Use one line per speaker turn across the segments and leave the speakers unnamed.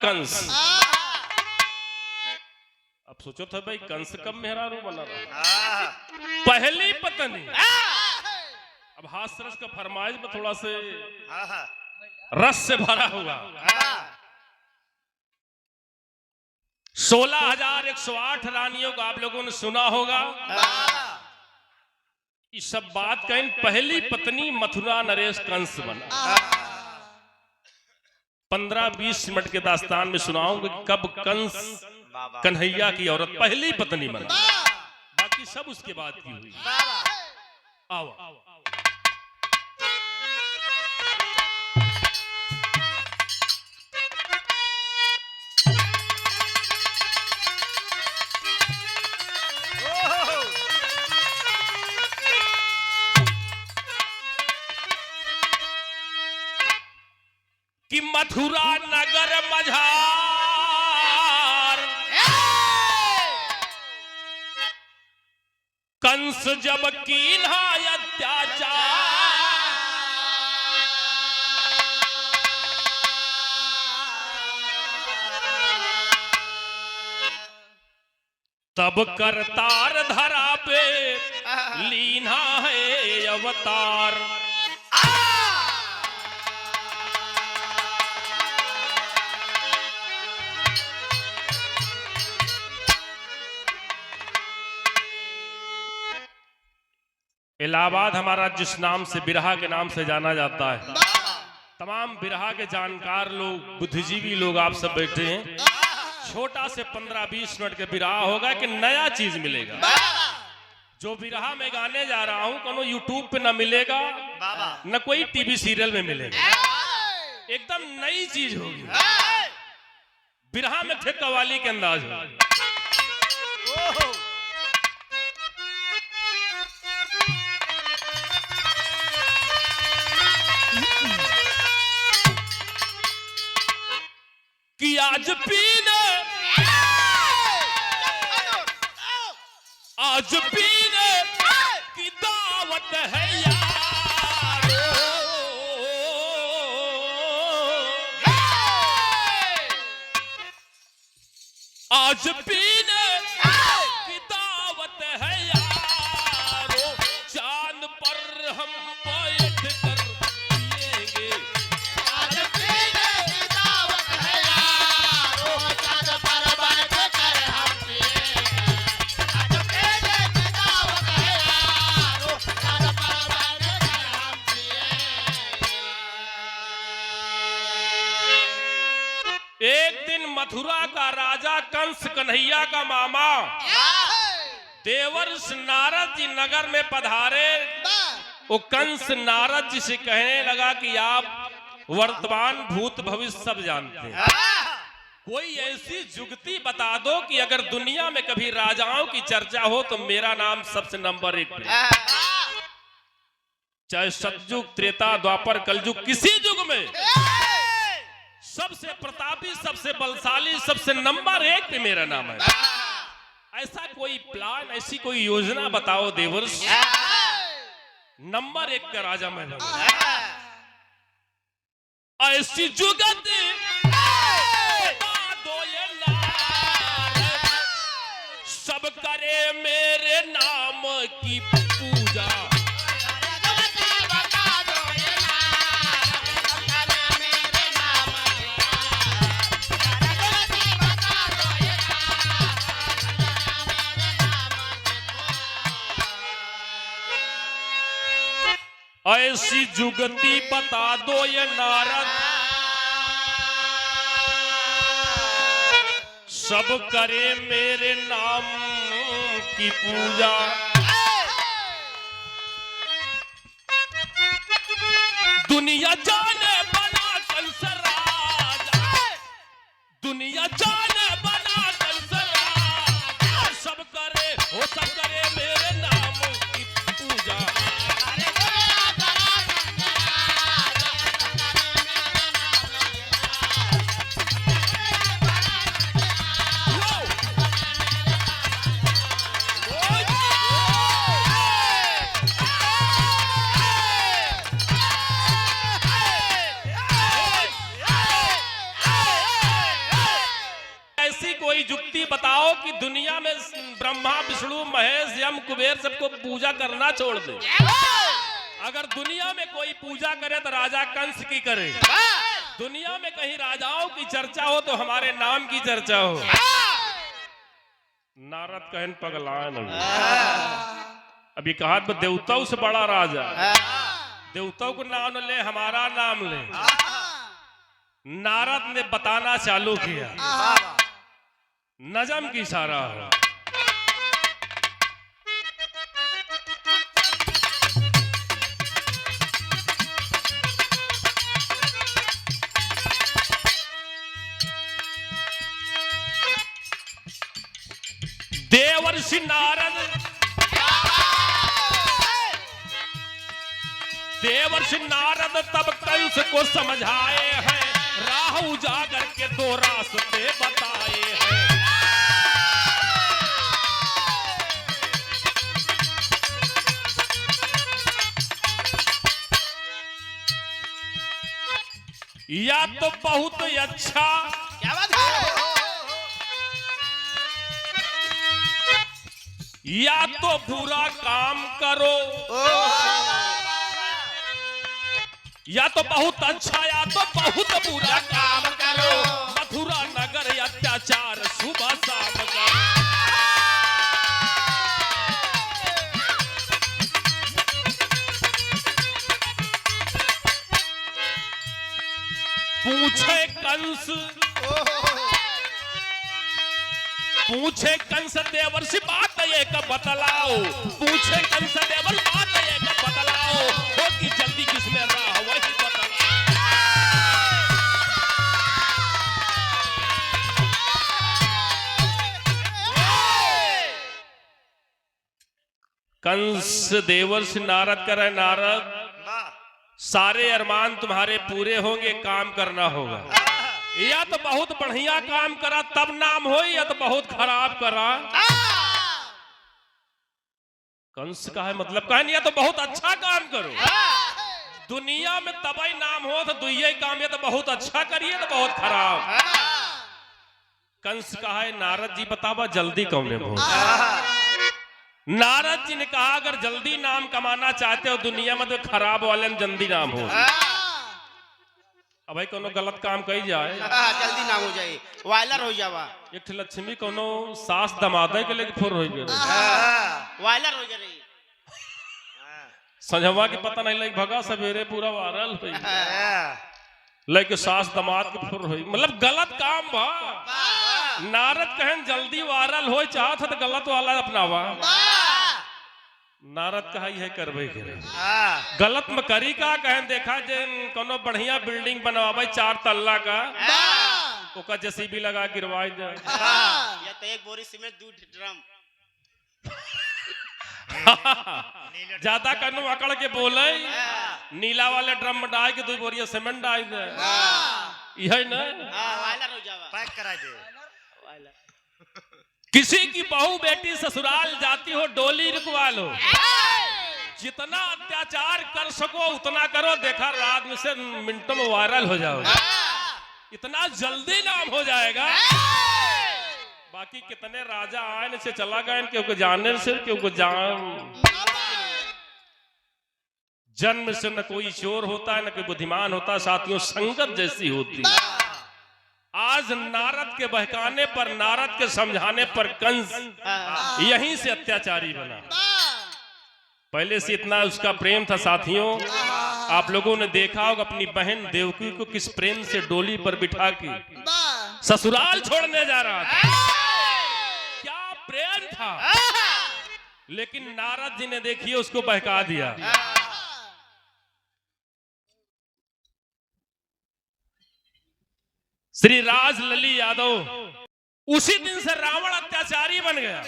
कंस। अब सोचो था भाई कंस कब मेहरारू बना रहा। पहली पत्नी। अब हास्य रस का फरमाइश में थोड़ा से रस से भरा हुआ। 16,108 रानियों को आप लोगों ने सुना होगा। ये सब बात कहें पहली पत्नी मथुरा नरेश कंस बना। 15-20 मिनट के दास्तान में सुनाऊंगा कब कंस कन्हैया की औरत पहली पत्नी बना। बाकी सब उसके बाद की हुई। आओ कि मथुरा नगर मझार कंस जब कीन्हा अत्याचार तब करतार धरा पे लीना है अवतार। इलाहाबाद हमारा जिस नाम से बिरहा के नाम से जाना जाता है, तमाम बिरहा के जानकार लोग, बुद्धिजीवी लोग आप सब बैठे हैं। छोटा से 15-20 मिनट के बिरहा होगा कि नया चीज मिलेगा। जो बिरहा में गाने जा रहा हूं कोनो यूट्यूब पे न मिलेगा न कोई टीवी सीरियल में मिलेगा। एकदम नई चीज होगी। बिरहा में थे कवाली के अंदाज होगा। कि आज पीने की दावत है यारो। आज पीने की दावत है यारो। चांद पर हम बैठ कर पिएंगे। आज पीने की दावत है यारो। चांद पर बैठ कर हम पिएंगे। आज पीने की दावत है यारो। चांद पर बैठ कर हम पिएंगे। एक दिन मथुरा का राजा कंस कन्हैया का मामा देवर्ष नारद जी नगर में पधारे। वो कंस नारद जी से कहने लगा कि आप वर्तमान भूत भविष्य सब जानते हैं। कोई ऐसी जुगती बता दो कि अगर दुनिया में कभी राजाओं की चर्चा हो तो मेरा नाम सबसे नंबर 1 पे। चाहे सतयुग, त्रेता, द्वापर, कलयुग, किसी युग में सबसे प्रतापी, सबसे बलशाली, सबसे नंबर 1 पे मेरा नाम है। ऐसा कोई प्लान, ऐसी कोई योजना बताओ देवर्ष, नंबर 1 का राजा मैं बनूं। ऐसी जुगत बता दो ये नाम, सब करे मेरे नाम की पूजा। ऐसी जुगती बता दो ये नारद, सब करे मेरे नाम की पूजा। दुनिया जाने बना कंस राजा, दुनिया जाने बना कंस राजा। सब करे मेरे नाम की पूजा। कोई युक्ति बताओ कि दुनिया में ब्रह्मा विष्णु महेश यम कुबेर सबको पूजा करना छोड़ दे। अगर दुनिया में कोई पूजा करे तो राजा कंस की करे। दुनिया में कहीं राजाओं की चर्चा हो तो हमारे नाम की चर्चा हो। नारद कहन पगलाए नहीं। अभी कहा देवताओं से बड़ा राजा, देवताओं को नाम ले, हमारा नाम ले। नारद ने बताना चालू किया, नजम की इशारा हो। देवर्षि नारद, देवर्षि नारद तब कंस को समझाए हैं, राह उजागर के 2 रास्ते बताए हैं। या तो बहुत अच्छा, क्या बात है, या तो बुरा काम करो, या तो बहुत अच्छा या तो बहुत बुरा काम करो, मथुरा नगर अत्याचार सुबह शाम करो। पूछे कंस, पूछे कंस देवर्षि बात एक बतलाओ, पूछे कंस देवर बात एक बतलाओ, होगी जल्दी किसमें राह वही बतलाओ। कंस देवर्षि नारद करे, नारद सारे अरमान तुम्हारे पूरे होंगे, काम करना होगा। या तो बहुत बढ़िया काम करा तब नाम हो, या तो बहुत खराब करा। कंस का है मतलब कहन, या तो बहुत अच्छा काम करो, दुनिया में तभी नाम हो, तो दुइये काम, या तो बहुत अच्छा करिए तो बहुत खराब। कंस का है नारद जी बतावा जल्दी कौने हो। नारद जी ने कहा अगर जल्दी नाम कमाना चाहते हो दुनिया में तो खराब वाले में जल्दी नाम हो। अब भाई कोनो गलत काम कही जाए
जल्दी नाम हो जाए, वायलर हो जावा।
एक लक्ष्मी कोनो सास दमादे के लेके फुर हो गए,
वायलर हो जा रही।
संझवा की पता नहीं लगी, भगा सवेरे पूरा वायरल हो लेके सास दमाद के फुर हो, मतलब गलत काम बा। नारद कहन जल्दी वायरल हो चाहत तो गलत वाला अपनावा। नारद कहा है करबे करे, गलत में करी का कहन देखा जे कोनो बढ़िया बिल्डिंग बनवावे 4 तल्ला का, ओका जेसीबी लगा गिरवाई जाए,
या तो 1 बोरी सीमेंट 2 ड्रम।
ज्यादा कनु अकड़ के बोले, नीला वाले ड्रम में डाल के 2 बोरिया सीमेंट डाल दे, यही ना
वायलर हो जावा, पैक करा दे।
किसी की बहू बेटी ससुराल जाती हो डोली रुकवा लो, जितना अत्याचार कर सको उतना करो, देखा रात में से मिनटों में वायरल हो जाओ, इतना जल्दी नाम हो जाएगा। बाकी कितने राजा आए से चला गए, क्योंकि जाने से क्योंकि जान जन्म से न कोई चोर होता है न कोई बुद्धिमान होता, साथियों संगत जैसी होती। आज नारद के बहकाने पर, नारद के समझाने पर कंस यहीं से अत्याचारी बना। पहले से इतना उसका प्रेम था साथियों, आप लोगों ने देखा होगा अपनी बहन देवकी को किस प्रेम से डोली पर बिठा के ससुराल छोड़ने जा रहा था, क्या प्रेम था। लेकिन नारद जी ने देखिए उसको बहका दिया। श्री राज लली यादव उसी दिन से रावण अत्याचारी बन गया।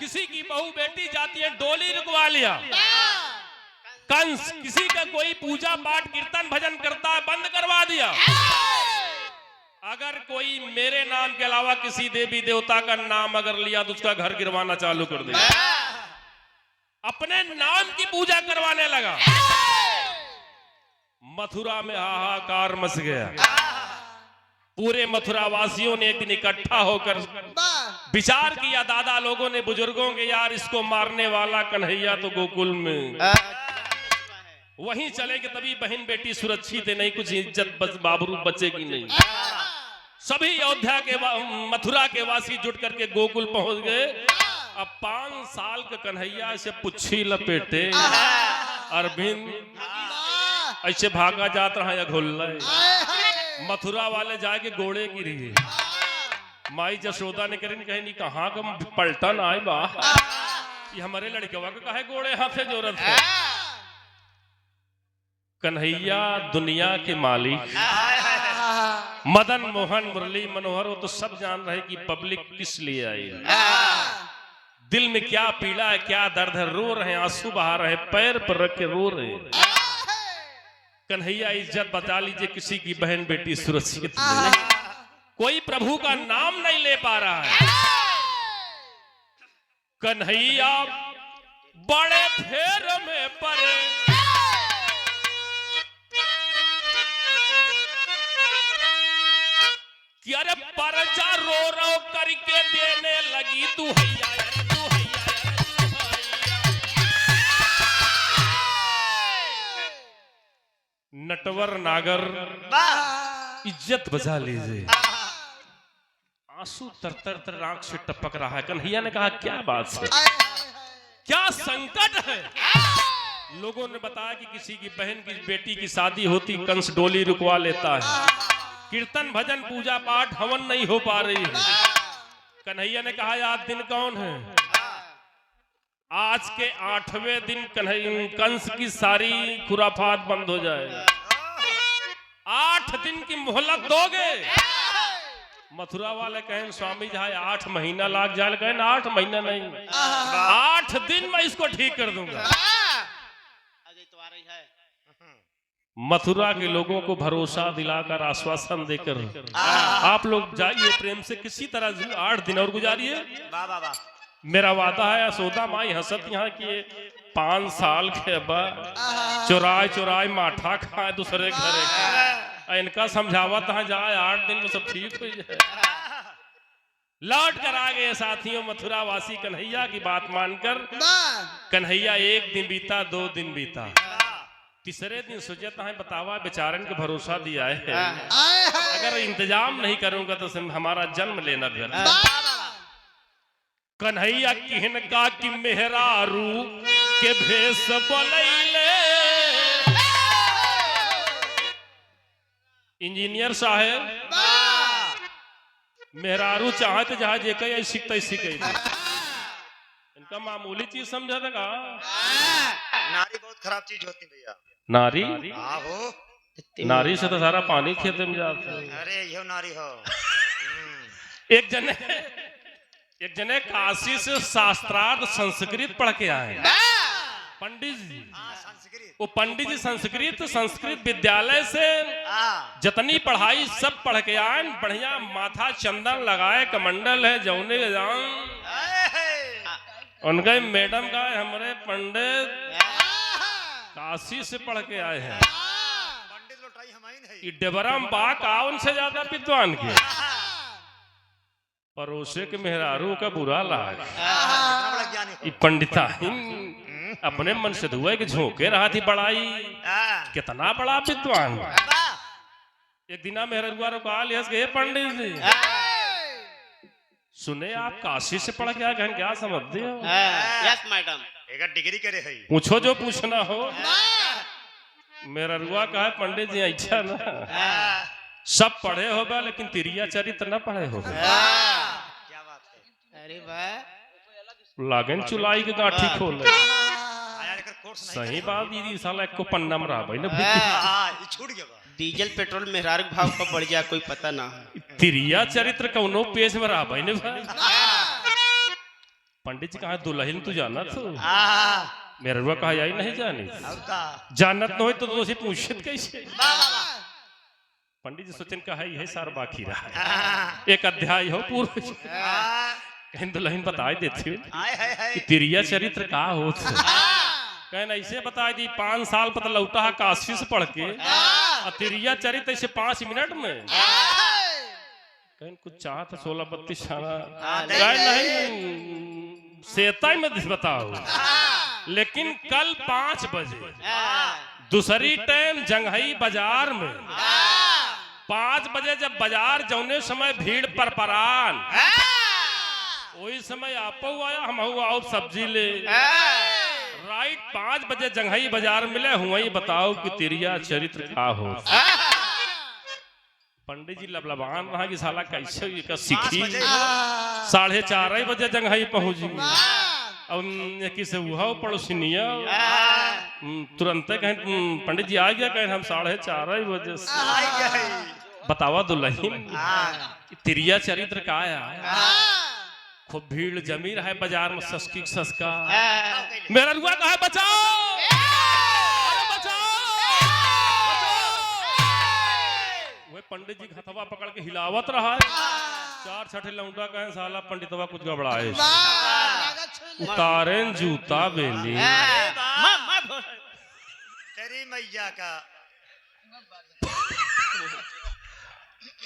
किसी की बहू बेटी जाती है डोली रुकवा लिया। कंस किसी का कोई पूजा पाठ कीर्तन भजन करता है बंद करवा दिया। अगर कोई मेरे नाम के अलावा किसी देवी देवता का नाम अगर लिया तो उसका घर गिरवाना चालू कर दिया। अपने नाम की पूजा करवाने लगा। मथुरा में हाहाकार मच गया। पूरे मथुरा वासियों ने एक दिन इकट्ठा होकर विचार किया, दादा लोगों ने, बुजुर्गों के, यार इसको मारने वाला कन्हैया तो गोकुल में वहीं चलेंगे, तभी बहन बेटी सुरक्षित है, नहीं कुछ इज्जत बाबरू बचेगी नहीं। सभी अयोध्या के मथुरा के वासी जुट करके गोकुल पहुंच गए। अब 5 साल का कन्हैया से पुच्छी लपेटे अरविंद ऐसे भागा जात रहा या घोल मथुरा वाले जाके गोड़े गिरी। माई जशोदा ने कही नहीं कहाँ का पलटन आए बा, ये हमारे लड़कवा का कहे गोड़े हाथे जोरत है। कन्हैया दुनिया के मालिक मदन मोहन मुरली मनोहर, वो तो सब जान रहे कि पब्लिक किस लिए आई है, दिल में क्या पीड़ा है, क्या दर्द है, रो रहे हैं, आंसू बहा रहे हैं, पैर पर रख के रो रहे हैं। कन्हैया इज्जत बचा लीजिए, किसी की बहन बेटी सुरक्षित नहीं, कोई प्रभु का नाम नहीं ले पा रहा है। कन्हैया बड़े फेर में पड़े, कि अरे परजा रो रो करके देने लगी तू हैया नटवर नागर इज्जत बचा लीजिए। आंसू तर तर तर आंख से टपक रहा है। कन्हैया ने कहा क्या बात है, क्या संकट है? लोगों ने बताया कि किसी की बहन की बेटी की शादी होती, कंस डोली रुकवा लेता है, कीर्तन भजन पूजा पाठ हवन नहीं हो पा रही है। कन्हैया ने कहा आज दिन कौन है? आज के 8वें दिन कंस की सारी खुराफात बंद हो जाए। 8 दिन की मोहलत दोगे? मथुरा वाले कहें स्वामी जी 8 महीना लाग जाए, कहें 8 महीना नहीं, 8 दिन में इसको ठीक कर दूंगा। मथुरा के लोगों को भरोसा दिलाकर, आश्वासन देकर आप लोग जाइए, प्रेम से किसी तरह 8 दिन और गुजारिए। मेरा वादा है। यशोदा माई हंसत यहाँ किए 5 साल के अब्बा चुराए चुराए माठा खाए दूसरे घरे, इनका समझावत है जाए 8 दिन में सब ठीक हो जाए। लौट कर आ गए साथियों मथुरा वासी कन्हैया की बात मानकर। कन्हैया 1 दिन बीता, 2 दिन बीता, तीसरे दिन सोचता है बतावा बेचारन के भरोसा दिया है, अगर इंतजाम नहीं करूंगा तो हमारा जन्म लेना व्यर्थ। कन्हैया किहनका की मेहरारू के भेष बोलैले। इंजीनियर साहब मेहरारू चाहते जहां जे कई सीखते सीखे, इनका मामूली चीज समझा था।
नारी बहुत खराब चीज होती भैया।
नारी?
हो
नारी से तो सारा पानी खेते में जाता है।
अरे यो नारी हो।
एक जने काशी से शास्त्रार्थ संस्कृत पढ़ के आए पंडित जी। वो पंडित जी संस्कृत विद्यालय से जितनी पढ़ाई सब पढ़ के आए, बढ़िया माथा चंदन लगाए, कमंडल है जौने के जान। उनका मैडम का हमारे पंडित काशी से पढ़ के आए हैं।
पंडित लोटाई हमाइन है।
डेबरम बाक आ उनसे ज्यादा विद्वान के। परोसे के मेहरारू का बुरा लाग। पंडिता अपने मन से धुआ के झोंके रहा थी बड़ाई, कितना बड़ा विद्वान। एक दिना मेहरुआ रुका लिया गए पंडित जी, सुने आप काशी से पढ़ के आए, क्या समझते हो?
Yes madam.
एक डिग्री करे है,
पूछो जो पूछना हो। मेहरुआ कहा पंडित जी अच्छा ना सब पढ़े होगा लेकिन तिरिया चरित्र न पढ़े होगा।
क्या बात है?
अरे वाह,
लागन चुलाई के गांठी खोल। सही बात दीदी साला एक को पन्ना में रहा भाई ना
ये छूट गया।
डीजल पेट्रोल मेहरारू भाव का बढ़ गया, कोई पता ना।
तिरिया चरित्र कौनो पेज में रहा भाई ने। पंडित जी कहा दुल्हन तू जाना तो मेहरुआ कहा यही नहीं जानी, जानत न हो तो तुझे पूछत कैसे? पंडित जी सोचन कहा यही सार बाकी रहा, एक अध्याय हो पूर्व दुल्हन बताई देती कि तिरिया चरित्र का हो। कहना ऐसे बता दी 5 साल पता लौटा काशी से पढ़ के, तिरिया चरित्र ऐसे 5 मिनट में कहीं कुछ चाह तो 16-32 छाना
नहीं,
नहीं सेता ही मत बताओ। लेकिन कल 5 बजे दूसरी टाइम जंघई बाजार में 5 बजे जब बाजार जौने समय भीड़ पर परान वही समय आपो आया हम आओ सब्जी ले राइट 5 बजे जंघई बाजार मिले हुआ ही बताओ कि तिरिया चरित्र का हो। पंडित जी लबलबान रहा कि साला कैसे का सीखी 4:30 बजे जंघई पहुंची और किसे हुआ पड़ोसिनिया तुरंत कहें पंडित जी आ गया कहें हम 4:30 बजे बतावा दुल्हन तिरिया चरित्र का आया खूब भीड़ जमी रहा है बाजार में सस्की सस्का मेरा रुआ कहा बचाओ अरे बचाओ वह पंडित जी हथवा पकड़ के हिलावत रहा है 4 लौंडा कहे साला पंडितवा कुछ गबड़ाए उतारें जूता बेली
तेरी मैया का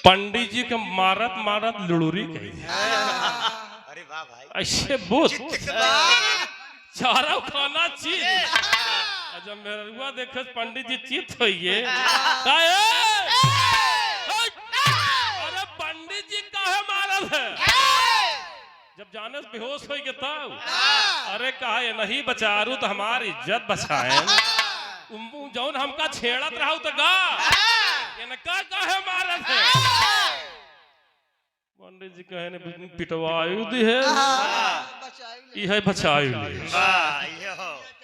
पंडित जी के मारत मारत लुड़ूरी कही
अरे वाह भाई
ऐसे बोस चारा खाना चीज जब मेरा रुआ देखे पंडित जी चित होइए अरे पंडित जी काहे मारल है जब जाने से बेहोश हो गए तब अरे कहा ये नहीं बचारू तो हमारी इज्जत बचाए जौन हमका छेड़त रहा तो गा इनका काहे मारत है पंडित जी कहे ने पिटवायु दी है यह बचायु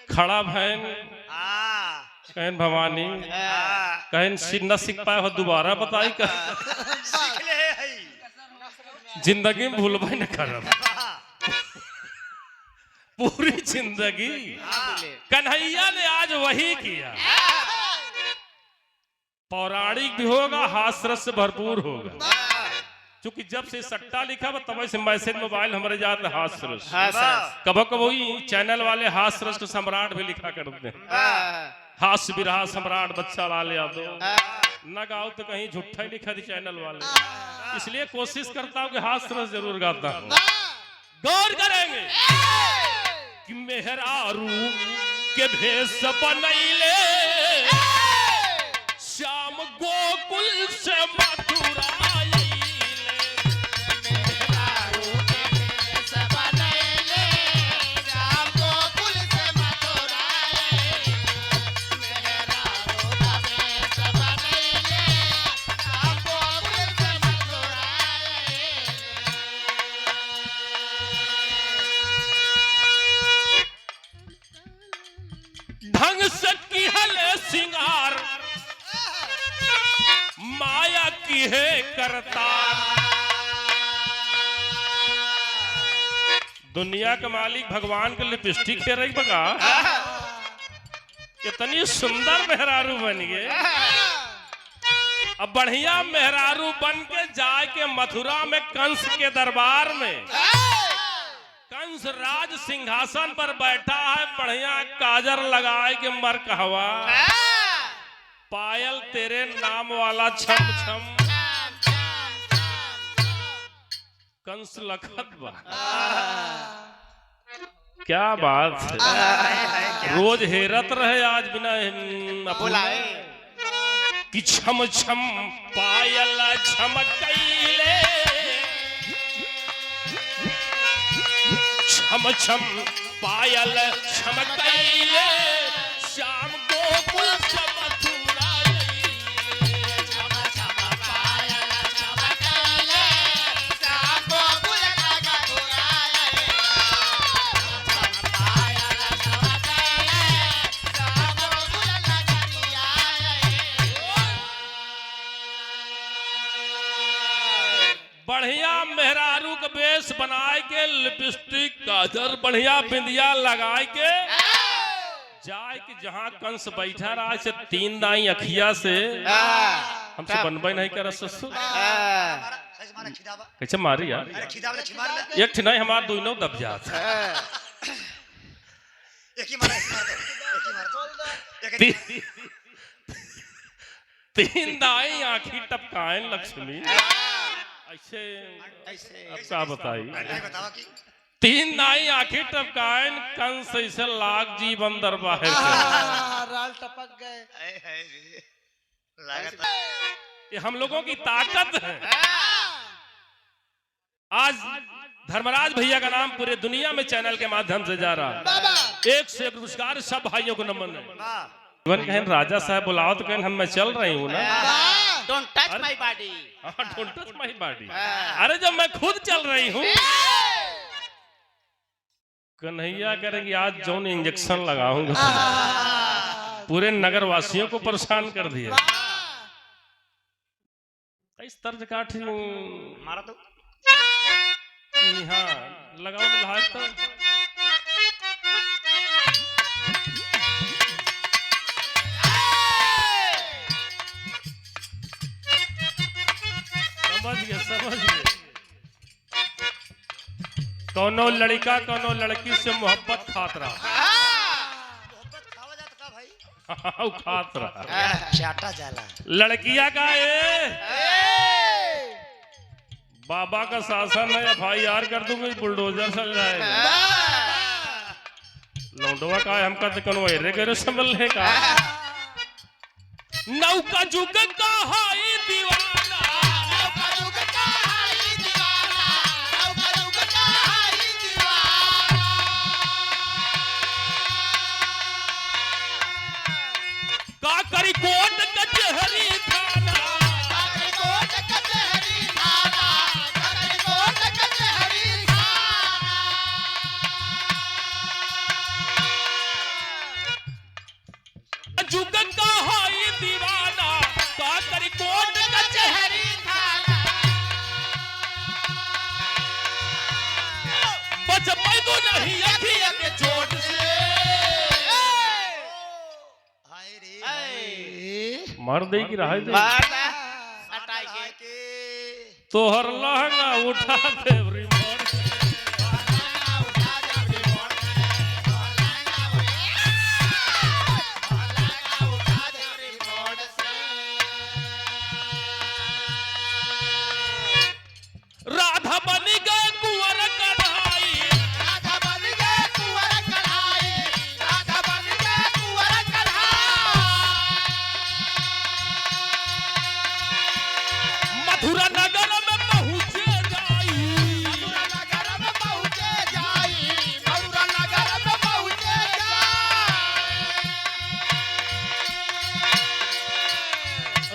खड़ा भैन कहन भवानी कहन न सीख पाए हो दोबारा बताई जिंदगी में भूलबे न करब पूरी जिंदगी कन्हैया ने आज वही किया। पौराणिक भी होगा हास्य रस से भरपूर होगा क्योंकि जब से सट्टा लिखा हुआ तब से मैसेज मोबाइल हमारे जाते हास्य रस कभी कभी चैनल वाले हास्य रस के सम्राट भी लिखा करते हैं हास्य विरहा सम्राट बच्चा लाल यादव न गाओ तो कहीं झूठा ही लिखा थी चैनल वाले इसलिए कोशिश करता हूँ कि हास्य रस जरूर गाता हूँ। गौर करेंगे कि मेहरारू के भेष बनैले श्याम गोकुल से मथुरा ढंग से की हले सिंगार माया की है करता दुनिया के मालिक भगवान के लिपस्टिक है रही बगा इतनी सुंदर मेहरारू बन गए। अब बढ़िया मेहरारू बन के जाए के मथुरा में कंस के दरबार में कंस राज सिंहासन पर बैठा है बढ़िया काजर लगाए के मर कहवा पायल तेरे नाम वाला छम छम कंस लखत बा क्या बात है रोज हेरत रहे आज बिना बुलाए कि छम छम पायल छमकैले छम छम पायल छमकैले श्याम गोकुल से मथुरा छम छम पायल छमकैले श्याम गोकुल से मथुरा छम पायल छमकैले श्याम गोकुल बढ़िया मेहरारू का बेस बनाए के लिपस्टिक काजर बढ़िया बिंदिया लगाए के जाए कि जहाँ कंस बैठा रहा से 3 दाई अखिया से हमसे बनबे नहीं कर ससुर कैसे मारी यार एक नहीं हमार दोनों दब जात तीन दाई आखी टपकाएं लक्ष्मी ऐसे
ऐसे
अब क्या बताई।
नहीं बतावा कि
3 नाई आंखें टपकाएं कंस ऐसे लाख जीवन दर बाहर के।
राल टपक गए।
ऐ है रे, लागत
ये हम लोगों की ताकत है। आज धर्मराज भैया का नाम पूरे दुनिया में चैनल के माध्यम से जा रहा है। 1 से 1 पुरस्कार सब भाइयों को नमन है।
वाह
इवन कहें राजा साहब बुलाओ तो कहें हम मैं चल रही हूँ ना।
Don't touch my body.
Don't touch my body. अरे जब मैं खुद चल रही हूँ कन्हैया करेंगे आज जौन इंजेक्शन लगाऊंगा पूरे नगर वासियों को परेशान कर दिया। इस तर्ज काठी
मारा तो
हाँ लगाओ तो लाज तो समझ गए। कौनो लड़का कौनो लड़की से मोहब्बत खात रहा।
मोहब्बत खावा जात का भाई
खात रहा
चाटा जाला
लड़किया का ये बाबा का शासन है। FIR कर दूंगी बुलडोजर चल जाएगा। लौंडवा का है हमका तो कनो एरे करे संभल है का नौका जुग का हाई दीवाना
नौका जुग का हाई दीवाना, नौका जुग का हाई दीवाना।
का करी कोट कचहरी थाना
काकरी कोट कचहरी थाना, काकरी कोट कचहरी थाना।
जुग का हाई दीवाना का करी कोट
कचहरी थाना।
बच पैदो नहीं अखिया के चोट से
हाय रे
ऐ
मार दे की रहा
मार दे हटाई के
के
तोहर लहंगा उठा दे रिमोट से। राधा बनी गए कुंवर कढ़ाई
राधा बन गए कुंवर कढ़ाई, राधा बन गए कुंवर कढ़ाई।
मथुरा नगर में पहुंचे जाई
मथुरा नगर में पहुंचे जाई, मथुरा नगर में पहुंचे जाई।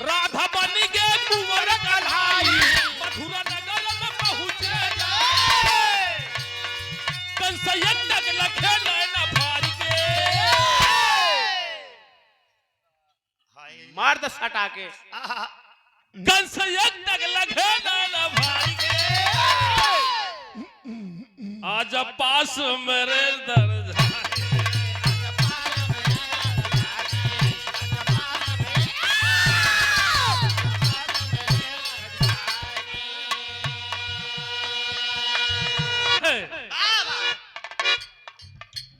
राधा बनी गए कुंवर कढ़ाई मथुरा नगर में पहुंचे जाए कंसयन तक लखे नैना फारी के
हाय
मार दे हटा के
आहा
कंसयन तक लखे नैना फारी के आज पास मेरे दर्द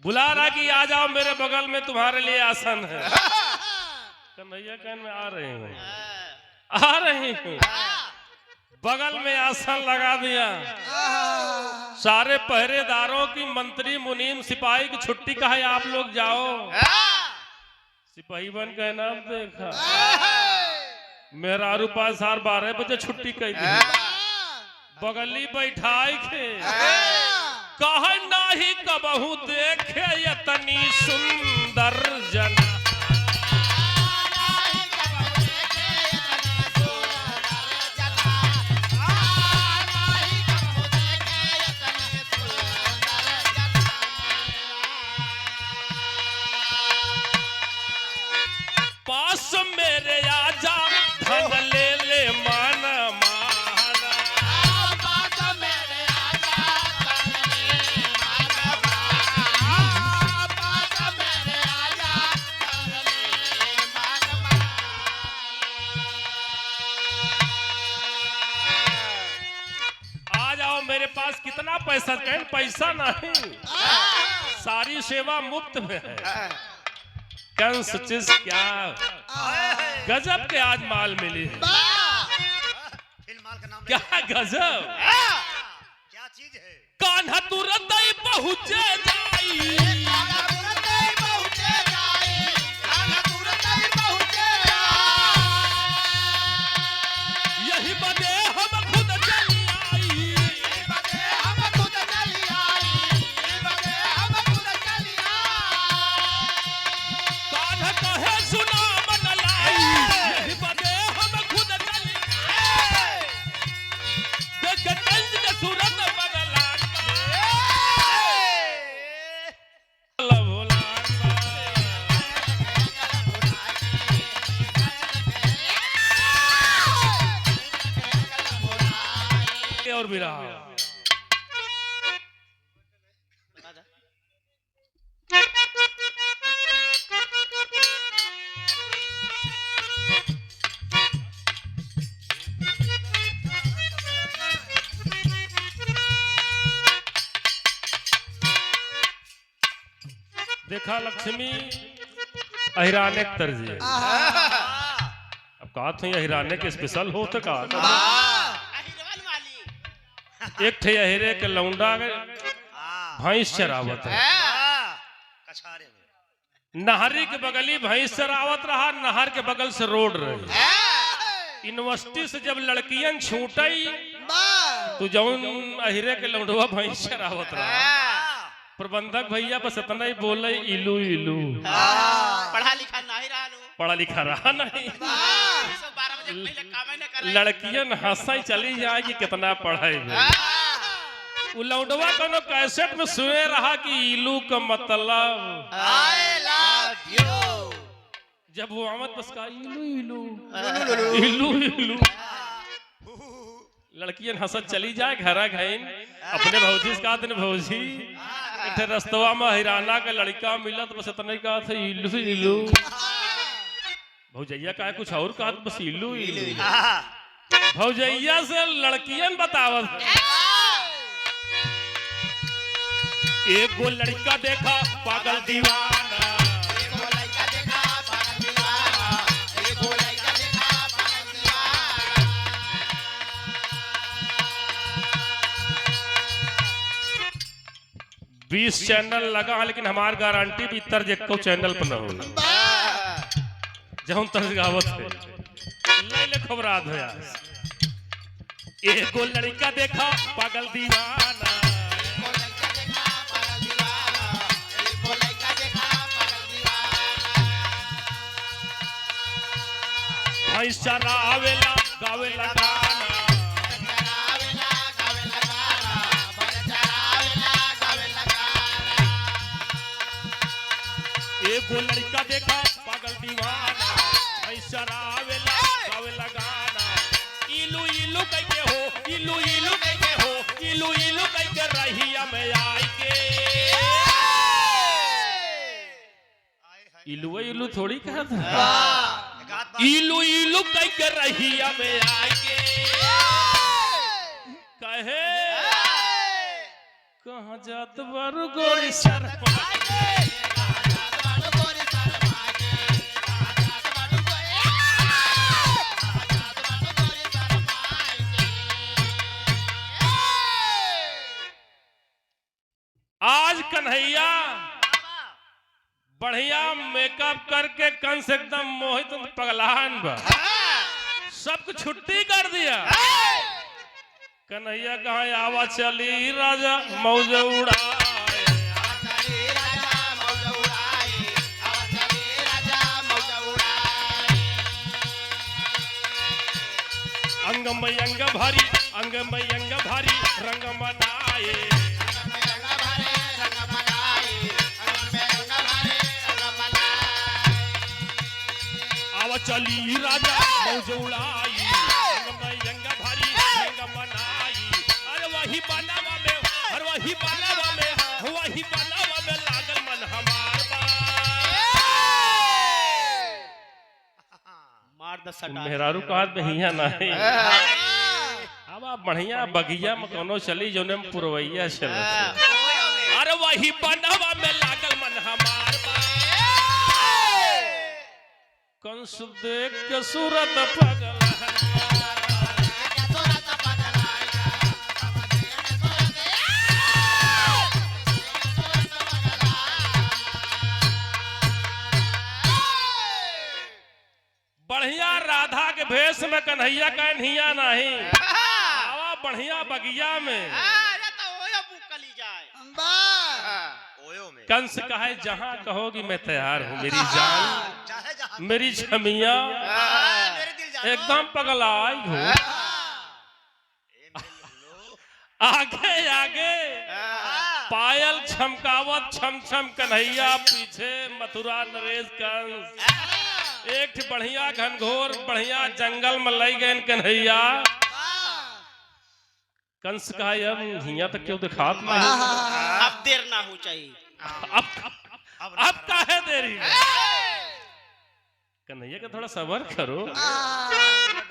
बुला रहा कि आ जाओ मेरे बगल में तुम्हारे लिए आसन है। कन्हैया कहन में आ रही हूँ आ रही हूँ बगल में आसन लगा दिया। सारे पहरेदारों की मंत्री मुनीम सिपाही की छुट्टी का है आप लोग जाओ। सिपाही बन का नाम देखा मेरा रुपया 12:30 बजे छुट्टी कर दी बगली बैठाई के कहा नहीं कबहू देखे यतनी सुंदर जना पास मेरे आजा धन ले ले मान माना आ जाओ मेरे पास कितना पैसा कहें पैसा नहीं सारी सेवा मुफ्त में है। कंस चीज क्या गजब के आज माल मिली है।
फिल्म माल का नाम
क्या गजब,
क्या चीज है?
कान्हा तुरंत ही पहुंचे जाई,
कान्हा तुरंत ही पहुंचे जाई, कान्हा तुरंत ही पहुंचे
यही बदे हम खुद चली आई,
यही बदे हम खुद चली आई, यही बदे हम खुद चली आई।
कान्हा कहे सुना मन लाई, यही बदे हम खुद चली आई, देख कंज के सूरत बदलान और भी रहा।
बता दे।
देखा लक्ष्मी अहिराने के तर्ज है। अब कहा था अहिराने के स्पेशल हो तो कहा
अहिरवन वाली
एक थे अहिरे के लौंडा भैंस चरावत है,
कछारे में
नहरी के बगली भैंस चरावत रहा, नहर के बगल से रोड रही। यूनिवर्सिटी से जब लड़कियन छूटई तो जौन अहिरे के लौंडवा भैंस चरावत रहा, प्रबंधक भैया बस इतना ही बोले इलू इलू,
पढ़ा लिखा नहीं रहा लो,
पढ़ा लिखा रहा नहीं।
12 बजे पहले काम ही न करे।
लड़कियन हंसाई चली जाए कि कितना पढ़ाई वो लौंडवा कोनो कैसेट में सुने रहा कि इलू का मतलब
I love you।
जब वो आमद बस का इलू इलू इलू इलू, लड़कियन हंसत चली जाए घरा घाइन अपने भौजी से कहा दिन भौजी इधर रस्तवा में हिराना का लड़का मिला तो बस इतना ही कहा था इलू इलू, भौजैया कहा कुछ और कहा तो बस इलू इलू। भौजैया से लड़कियन बतावत एक गो लड़का देखा पागल दीवाना,
एगो लइका देखा पागल दीवाना, एगो लइका देखा पागल दीवाना।
20 चैनल लगा लेकिन हमार गारंटी भी तर्ज एको चैनल पर न हो जहाँ तर्ज गावत है ले ले खबरात हो यार। एगो लड़का देखा पागल दीवाना,
एगो लइका देखा पागल दीवाना, एगो लइका देखा पागल दीवाना।
भैंस चरावेला गावेला गाना,
चरावेला गावेला गाना, बड़ चरावेला गावेला गाना।
एगो लड़का देखा पागल दीवाना, भैंस चरावेला गावेला गाना, इलू इलू कह हो इलू इलू कह हो इलू इलू कह रहिया में आई के इलू इलू थोड़ी कहा था, इलू इलू कह के रहिया में आई के कहे कहाँ जात बारू गोरी सर आज कन्हैया बढ़िया मेकअप करके कंस एकदम मोहित पगलान बा, सबको छुट्टी कर दिया। कन्हैया कहा आवा चली राजा मौज उड़ाए, अंग में अंग भारी रंग मनाए, आवा चली राजा मौज उड़ाई, अंग में अंग भारी रंग मनाई। अरे वही बनावा में लागल मन हमार बा।
मार द सटा
मेहरारू कहत बहिया नहीं, अब आप बढ़िया बगिया में कोनो चली जोने में पुरवैया चलत। अरे वही बनावा में लागल मन हमार बा। कंस देख के सूरत पगल भेष में कन्हैया का नहिया नहीं, आवा बढ़िया बगिया में।
अरे तो ओयो बुक कली जाए।
ओयो में
कंस कहे जहां कहोगी मैं तैयार हूँ मेरी जान,
चाहे जहां
मेरी छमिया,
मेरे दिल जानो
एकदम पगलाई हूँ।
ए मेरी लो
आगे आगे पायल छमकावत छम छम कन्हैया, पीछे मथुरा नरेश कंस। एक ठे बढ़िया घनघोर बढ़िया जंगल में लई गए कन्हैया। कंस कहा अब हिया तक क्यों दिखात नहीं,
अब देर ना हो चाहिए।
अब काहे देरी है? कन्हैया का थोड़ा सब्र करो,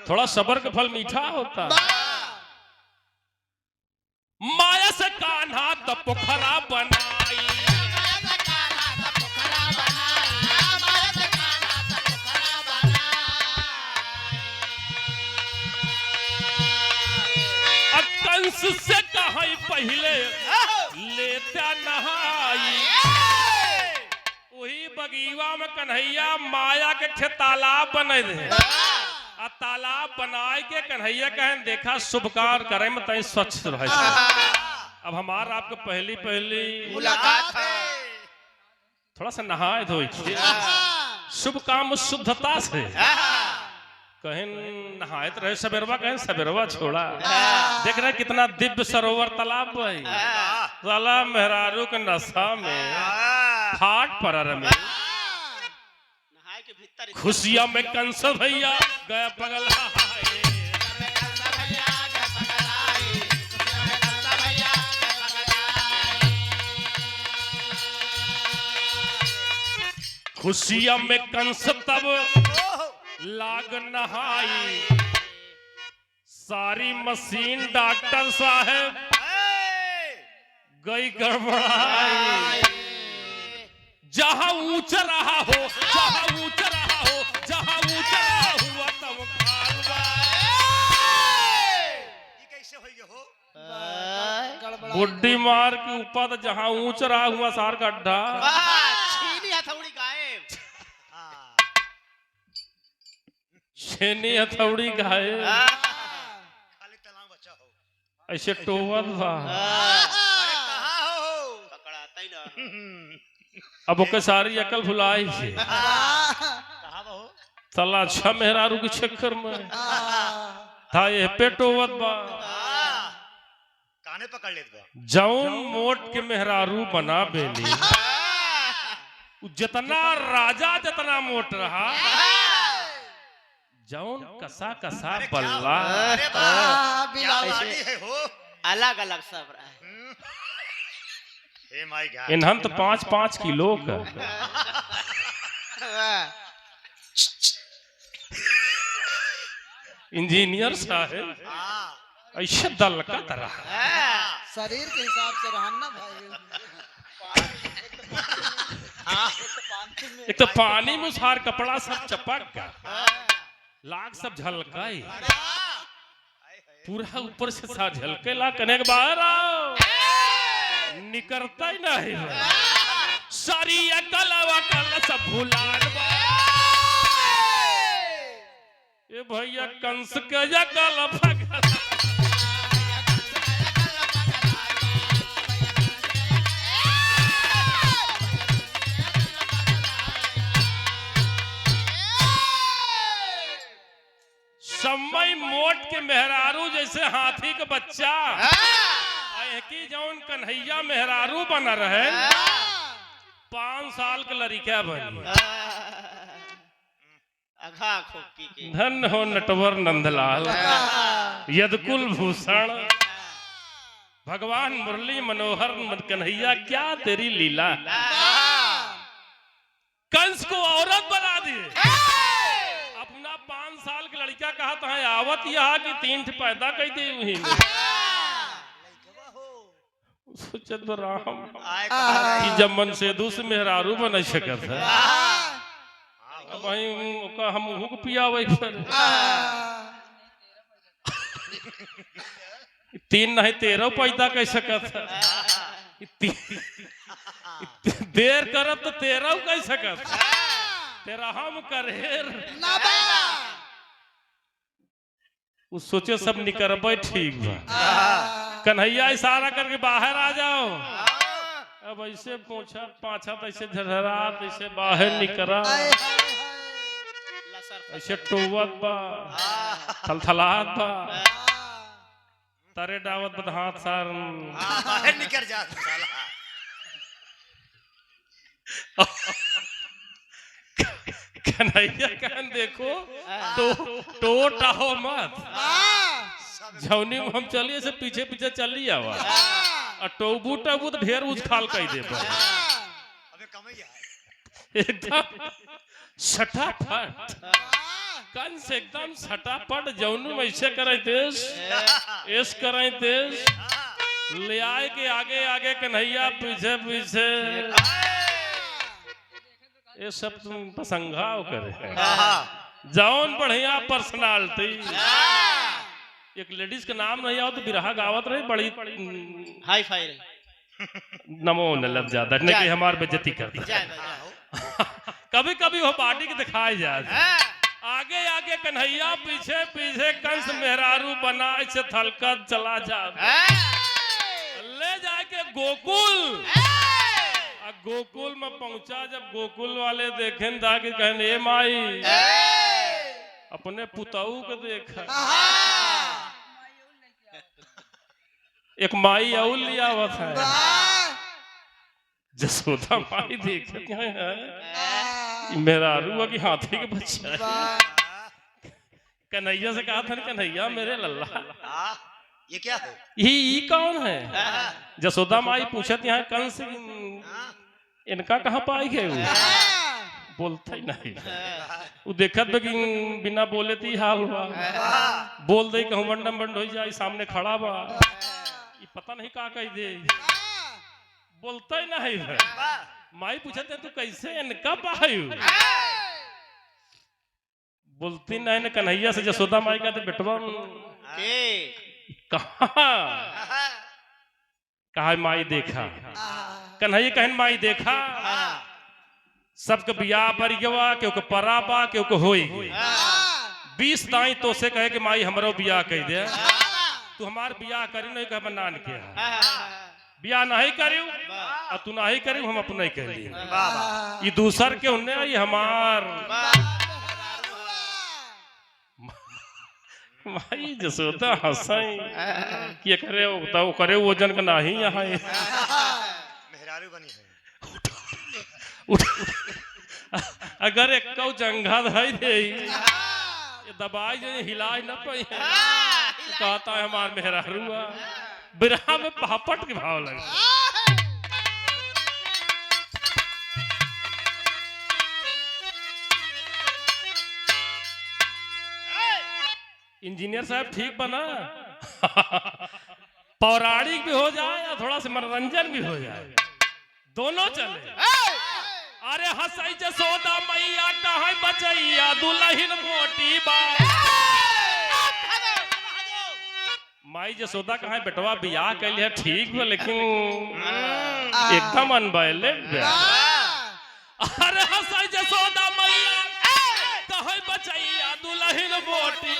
थोड़ा सब्र का फल मीठा होता है। माया से कान्हा तो पोखरा बनाई, कंस से कहा पहले लेता नहाई। वही बगीवा में कन्हैया माया के तालाब बने थे, आ तालाब बनाए के कन्हैया कहें देखा शुभ कार्य करे में तई स्वच्छ रहे। अब हमारा आपको पहली पहली
मुलाकात है।
थोड़ा सा नहाए धोए शुभ काम शुद्धता से कहें नहाए रहे सवेरवा, कहें सवेरवा छोड़ा। देख रहे कितना दिव्य सरोवर तालाब भाई, साला मेहरारू के नशा में फाट पर में
नहाए के भीतर
खुशियां में कंस भैया गया पगल। खुशियां में कंस तब लाग नहाई, सारी मशीन डॉक्टर साहब गई गड़बड़ाई। जहां ऊंचा रहा हो, जहां ऊंचा रहा हो, जहां ऊंचा रहा हुआ तब खालवा।
ये कैसे होइए हो
बुड्ढी मार के ऊपर तो जहां ऊंचा रहा हुआ सार गड्ढा।
छीनी हथौड़ी गायब।
छेनी हथौड़ी गाये
खाली तलांग बचा हो।
ऐसे टोवल बा।
अरे कहां हो
पकड़ाता ही ना।
अब ओके सारी अकल भुलाई है,
कहां हो
साला अच्छा मेहरारू के चक्कर में था ये पेटोवत बा।
काने पकड़ लेत बा
जौन मोट के मेहरारू बना बेली, जितना राजा जितना मोट रहा, जौन कसा कसा बल्ला।
अरे वाह क्या बात है हो।
अलग अलग सब रहा है।
हे माय गॉड
इन्हन तो 5-5 किलो का। इंजीनियर साहब
हां
ऐसे दल का तरह
शरीर के हिसाब से रहना भाई।
एक तो पानी में सार कपड़ा सब चपक का, लाग सब झलकाई, पूरा ऊपर से सा झलके ला कने के बाहर आओ, निकलता ही नहीं है। सारी अकल वकल सब भुलान बा। ये भैया कंस के अकल भगल। समय मोट के मेहरारू जैसे हाथी का बच्चा, की जौन कन्हैया मेहरारू बना रहे 5 साल के लड़का बनी।
अघा खोपी के
धन हो नटवर नंदलाल, यदकुल भूषण, भगवान मुरली मनोहर कन्हैया, क्या तेरी लीला। कंस को औरत बना दिए। अपना 5 साल के लड़का कहा था आवत यहाँ की 3 पैदा कर दी वहीं सोचत राम कि जब मन से दूसरे मेहरारू बन सकत है भाई ओका हम हुक पियावे पर 3 नहीं 13 पैदा कर सकत है। देर करत तो 13 कर सकत, तेरा हम करे वो सोचे सब निकरबे ठीक बा। कन्हैया इशारा करके बाहर आ जाओ। अब ऐसे पोछा पाछा ऐसे झरझरात ऐसे बाहर निकरा ऐसे टोवत बा थलथलात बा तारे डावत बद हाथ सार
बाहर निकल जा साला।
कन्हैया कहन देखो तो टाहो मत झौनी में हम चलिए से पीछे पीछे चली आवा और टोबू टबू तो ढेर उछाल कह दे
अबे कमैया
एकदम सटाफट कन से एकदम सटाफट जौनू में ऐसे करे तेज ऐस करे तेज ले आए के आगे आगे कन्हैया पीछे पीछे ये सब तुम पसंगाव करे जौन बढ़िया पर्सनालिटी एक लेडीज का नाम नहीं आओ तो बिरहा गावत रही बड़ी
हाई फाई रही।
नमो न लग जाता नहीं कि हमार बेइज्जती करता कभी कभी वो पार्टी के दिखाई जाए आगे आगे कन्हैया पीछे पीछे कंस मेहरारू बना से थलकत चला जा ले जाके गोकुल गोकुल में पहुंचा जब गोकुल वाले देखें जाके कहने ए माई अपने पुताऊ को देखा एक माई और लिया हुआ था जसोदा माई देखे मेरा अरुआ की हाथी के बच्चा कन्हैया से कहा था कन्हैया मेरे लल्ला
ये क्या है?
ये कौन है? जसोदा माई पूछत यहाँ कंस इनका कहाँ पाई गए बोलता ही नहीं वो देखत कि बिना बोले थी हाल हुआ बोल दे कहूँ मंडम बंड हो जाए सामने खड़ा बा ये पता नहीं का कह दे बोलता ही नहीं माई पूछते तू कैसे इनका पाई बोलती नहीं न कन्हैया से जसोदा माई का तो बेटवा कहा माई देखा कन्हैया कहन माई देखा सबके बियाह पर गवा क्यों के पराबा क्यों के होई 20 दाई तो से कहे कि माई हमरो बियाह कह दे तू हमार बियाह करी नहीं कह नान के बियाह नहीं करी और तू नहीं करी हम अपना ही कह लिए ये दूसर के उन्ने ये हमार माई जसोदा हंसाई कि करे वो करे वो जन का नहीं यहाँ
मेहरारू बनी है
अगर एक कौ जंघा धाई दे ये दबाई जो हिलाई न पाई कहता है हमार मेहरारूआ बिरहा में पापट के भाव लगे इंजीनियर साहब ठीक बना पौराणिक भी हो जाए या थोड़ा सा मनोरंजन भी हो जाए दोनों चले अरे हंसई जसोदा मैया कहाँ बचैया दुल्हन मोटी बा माई जसोदा कहाँ बेटवा बियाह कर लिया ठीक बा लेकिन एकदम अनबैलेंस अरे हंसई जसोदा मैया कहाँ बचैया दुल्हन मोटी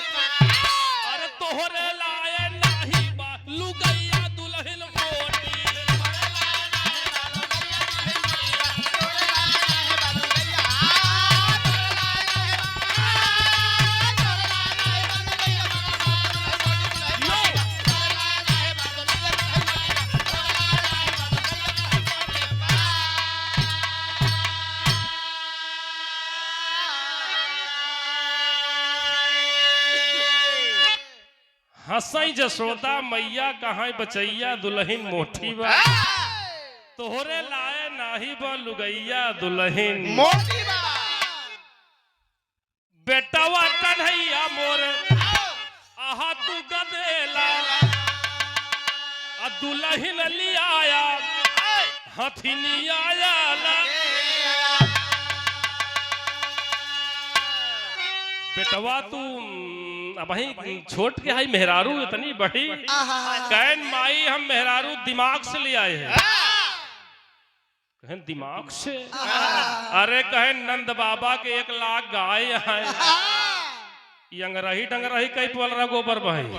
अरे तोहरे लाए नहीं बा लुगैया दुल्हन मोटी हंसई जसोदा मैया कहाँ बचैया दुल्हन मोटी बा तोहरे लाए नाही बा लुगैया दुल्हन
मोटी बा
बेटावा कन्हैया मोर आहा तू गदेला आ दुल्हन लियाया हथिनी आया बेटवा तू अब छोट के हाई मेहरारू इतनी बड़ी कहन माई हम मेहरारू दिमाग से ले आए हैं कहन दिमाग से अरे कहन नंद बाबा के 1 लाख गाय आए ये अंगराही डंगराही कई पलरा गोबर बहे
हाँ।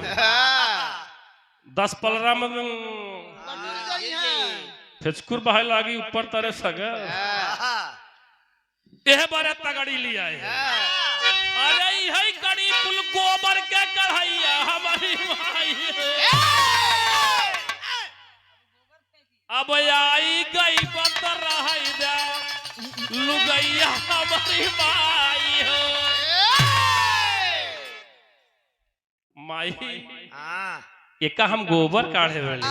10 पलरा में
बटुर जाई हैं।
फिचकुर बहे लागी ऊपर तरह सगे यह बारे तगड़ी लिया है। अरे यही कड़ी कुल गोबर के कढ़ाइया हमारी माई अब आई गई बतर रही जा लुगैया हमारी माई हो माई एका हम गोबर काढ़े वाली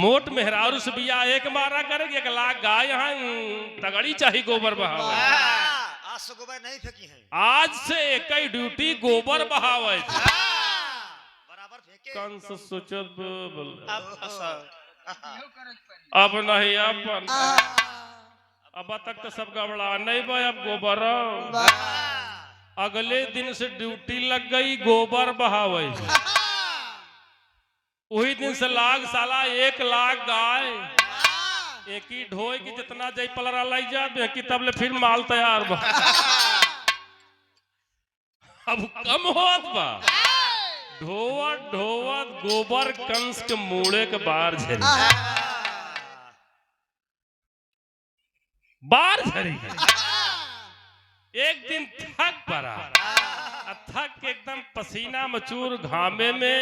मोट मेहरारू से बिया एक मारा करेगी 1 लाख गाय यहाँ तगड़ी चाहिए गोबर बहावे
आज से गोबर नहीं फेंकी है
आज से एक ही ड्यूटी गोबर बहावे
बराबर फेंके
कंस सोचत बोल
अब
अब नहीं अब तक तो सब गबड़ा नहीं भाई अब गोबर अगले दिन से ड्यूटी लग गई गोबर बहावे वही दिन से लाग साला 1 लाख गाय एक ही ढोए की जितना जय पलरा लाई जाते कि तब ले फिर माल तैयार बा अब कम होत बा ढोवत ढोवत गोबर कंस के मूड़े के बार झरी बार झरी एक दिन थक पड़ा थक के एकदम पसीना मचूर घामे में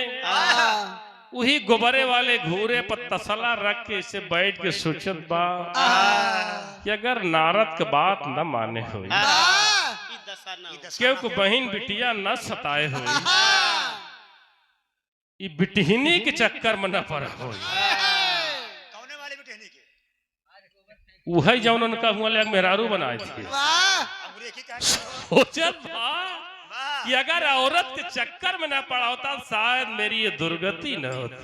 वही गोबरे वाले घूरे पर तसला रख के इसे बैठ के सोचत बा कि अगर नारद के बात न माने हो क्यों बहन बिटिया न सताए हो बिटहिनी के चक्कर में न पड़ा हो
कौने वाले बिटहनी के
वही जौन उनका हुआ ले मेहरारू बनाए थे
अंगूरी की का
सोचत बा कि अगर औरत के चक्कर में न पड़ा होता शायद मेरी ये दुर्गति न होती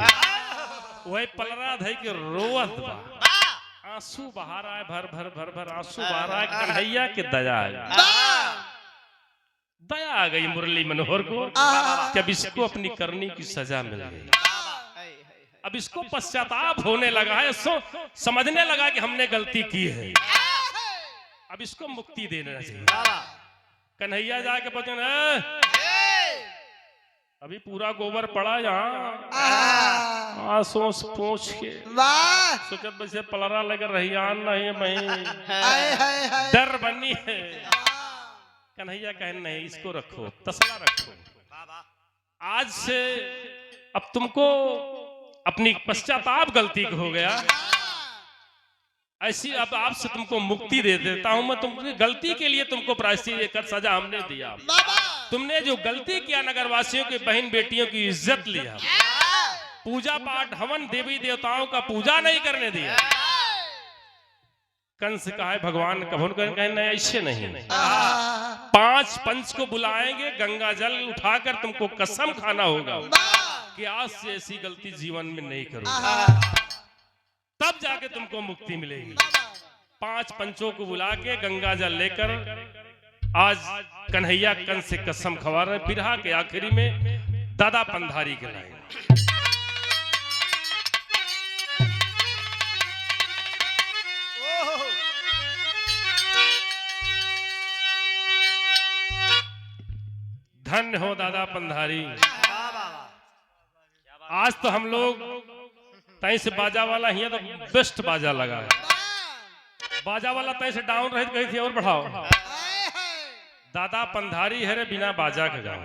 वही पलरा धई के रोवत बा आंसू बहा रहा है भर भर भर भर आंसू बहा रहा है कन्हैया के दया आ गई मुरली मनोहर को कि अब इसको अपनी करनी की सजा मिल गई अब इसको पश्चाताप होने लगा है समझने लगा कि हमने गलती की है अब इसको मुक्ति देना चाहिए कन्हैया जाके बचन अभी पूरा गोबर पड़ा यहाँ आंसू पोंछ के सोचत वैसे पलरा लगे रहियान नहीं मैं डर बनी है कन्हैया कहे नहीं इसको रखो तसला रखो आज से अब तुमको अपनी पश्चाताप गलती हो गया ऐसी अब आपसे तुमको मुक्ति दे देता हूं मैं तुमको गलती के लिए तुमको प्रायश्चित कर सजा हमने दिया तुमने जो गलती किया नगरवासियों की बहन बेटियों की इज्जत लिया पूजा पाठ हवन देवी देवताओं का पूजा नहीं करने दिया कंस कहा है भगवान कभन कहे नहीं ऐसे नहीं 5 पंच को बुलाएंगे गंगा जल उठाकर तुमको कसम खाना होगा कि आज से ऐसी गलती जीवन में नहीं करूंगा तब जाके तुमको मुक्ति मिलेगी 5 पंचों को बुला के गंगा जल लेकर आज कन्हैया कंस से कसम खवा रहे बिरहा के आखिरी में दादा पंधारी के लाए धन्य हो दादा पंधारी आज तो हम लोग तय से बाजा वाला ही तो बेस्ट बाजा लगा बाजा वाला तय से डाउन रहे कही थी और बढ़ाओ दादा पंधारी है रे बिना बाजा के गाँव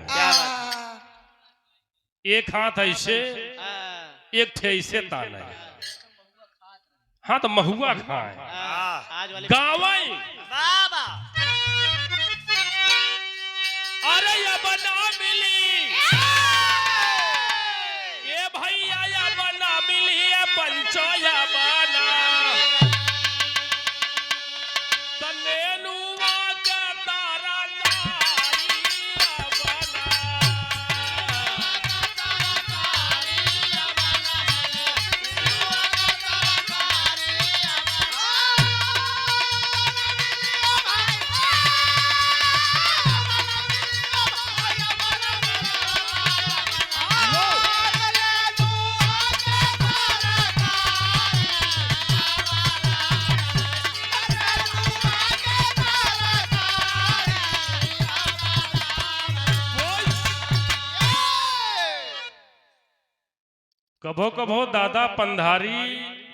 एक हाथ ऐसे एक थे ऐसे ताना हाँ तो महुआ खाए गाँव अरे ये बना मिली ये भैया या बना मिली ये पंचो या बना तनेनुआ के तारा कभो कभो दादा पंधारी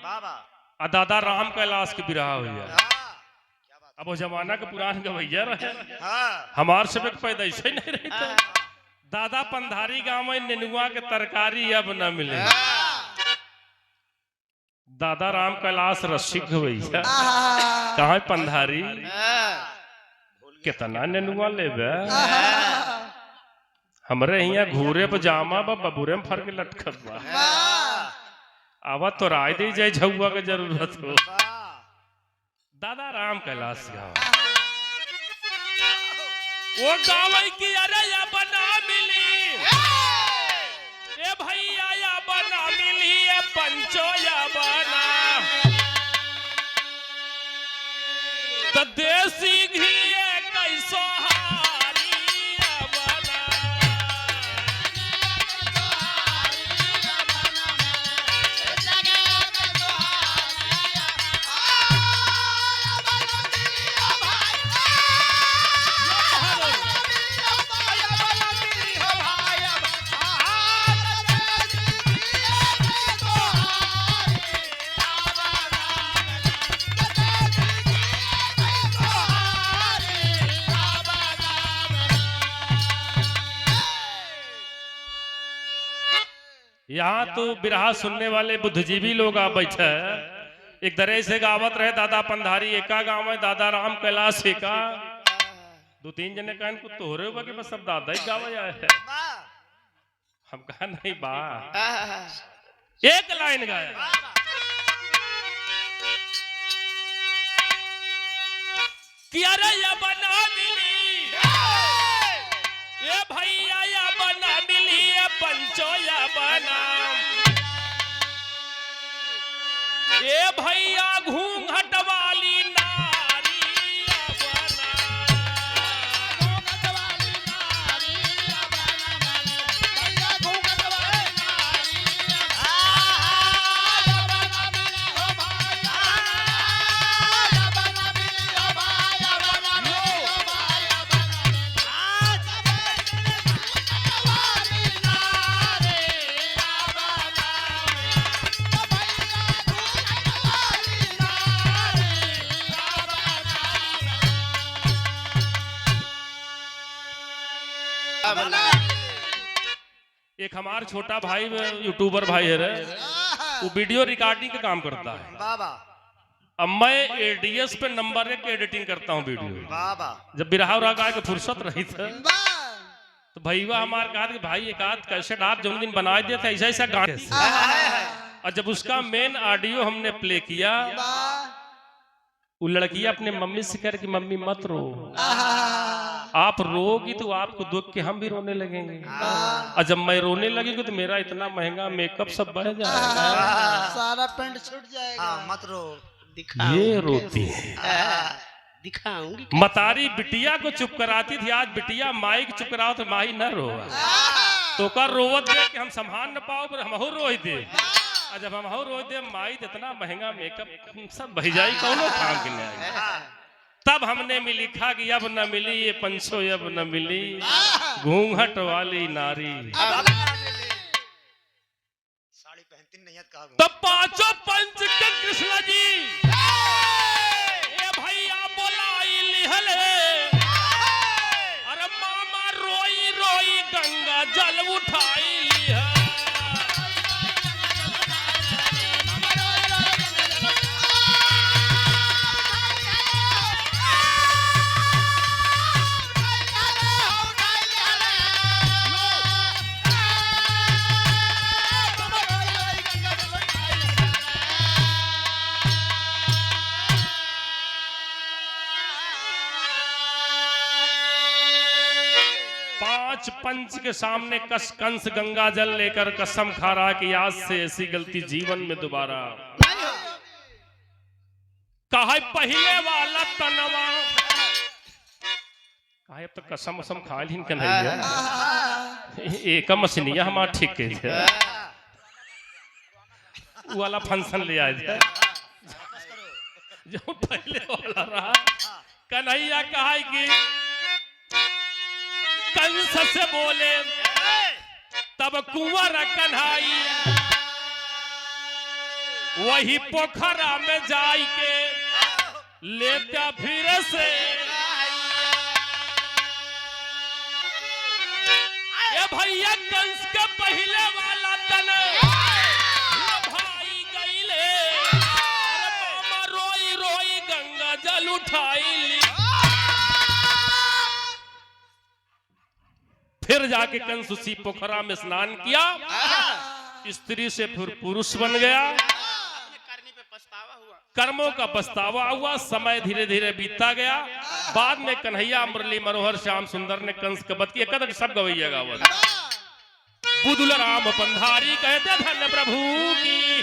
बाबा
और दादा राम कैलाश के बिरहा हुआ
हाँ
अब वो जमाना के पुरान गवैया रहे
हाँ
हमार सब एक पैदा ऐसे नहीं रहता दादा पंधारी गांव में नेनुआ के तरकारी अब न मिले दादा राम कैलाश रसिक भैया कहाँ पंधारी कितना नेनुआ लेबे हमरे यहाँ घूरे पजामा बबूरे में फर्क लटकत बा आवा तो राय दे जाए झुआ के जरूरत हो दादा राम कैलाश गाँव वो गाँव की अरे या बना मिली ए भैया या बना मिली ए पंचो या बना तो देसी घी कैसो हारी या बना यहाँ तो बिरहा सुनने वाले बुद्धिजीवी लोग आ बैठे एक तरह से गावत रहे दादा पंधारी एका गांव में दादा राम कैलाश एका दो तीन जने कहन को तोहरे बा के बस सब दादा ही गावे आए है हम कहा नहीं बा एक लाइन गाया कि अरे या बना मिली ये भैया या बना मिली ये पंचो या बना ये भैया घूंघट वाली नारी या बना घूंघट वाली नारी या बना भैया घूंघट वाली नारी या बना मिली हो भैया या बना मिली हो भैया बना मिली हो भैया एक हमार छोटा भाई यूट्यूबर भाई है रे वो वीडियो रिकॉर्डिंग का काम करता है
बाबा
अब मैं एडीएस पे नंबर 1 एडिटिंग करता हूँ वीडियो
बाबा
जब बिरहा उरा गा के फुर्सत रही था तो भैया हमारे कहा कि भाई एक आध कैसेट आप जो दिन बनाए दिए थे ऐसा ऐसा गाने और जब उसका मेन ऑडियो हमने प्ले किया वो लड़की अपने मम्मी से कह रही कि मम्मी मत रो आप रोगी तो आपको देख के हम भी रोने लगेंगे और जब मैं रोने लगेंगे तो मेरा इतना महंगा मेकअप सब बह जाएगा
सारा पेंट छूट जाएगा
हाँ मत रो
ये रोती है
दिखाऊंगी
मतारी बिटिया को चुप कराती थी आज बिटिया माई को चुप कराओ तो माई न रो तो कर रोवत दे कि हम संभाल न पाओ पर हम रो दे जब हम रो दे माई इतना महंगा मेकअप सब बह जाई कौनो काम के नहीं आई तब हमने भी लिखा कि अब न मिली ये पंचो अब न मिली घूंघट वाली नारी
साड़ी पहनती नहीं है कहा
तो पांचों पंच के कृष्ण जी ए भैया बोलाई लिहले अरे मामा रोई रोई गंगा जल उठाई लिहा पंच के सामने कंस गंगा जल लेकर कसम खा रहा कि आज से ऐसी गलती जीवन में दोबारा कहा पहले वाला तनवा कहा अब तो कसम कसम खा ली कन्हैया एक मछलिया हमारा ठीक है वाला फंक्शन ले आए जो पहले वाला रहा कन्हैया कहा कि कंस से बोले तब कुंवर कन्हैया वही पोखरा में जाई के लेता फिर से ये भैया कंस के पहले वाला तन भाई गईले अरे मामा रोई रोई गंगा जल उठाई ली। फिर जाके कंस उसी पोखरा में स्नान किया, स्त्री से फिर पुरुष बन गया,
करने पे पछतावा हुआ।
कर्मों का पछतावा हुआ। समय धीरे धीरे बीतता गया। बाद में कन्हैया मुरली मनोहर श्याम सुंदर ने कंस का वध किया। कदर सब गवैया गावत बुदुल राम पंधारी कहते धन्य प्रभु की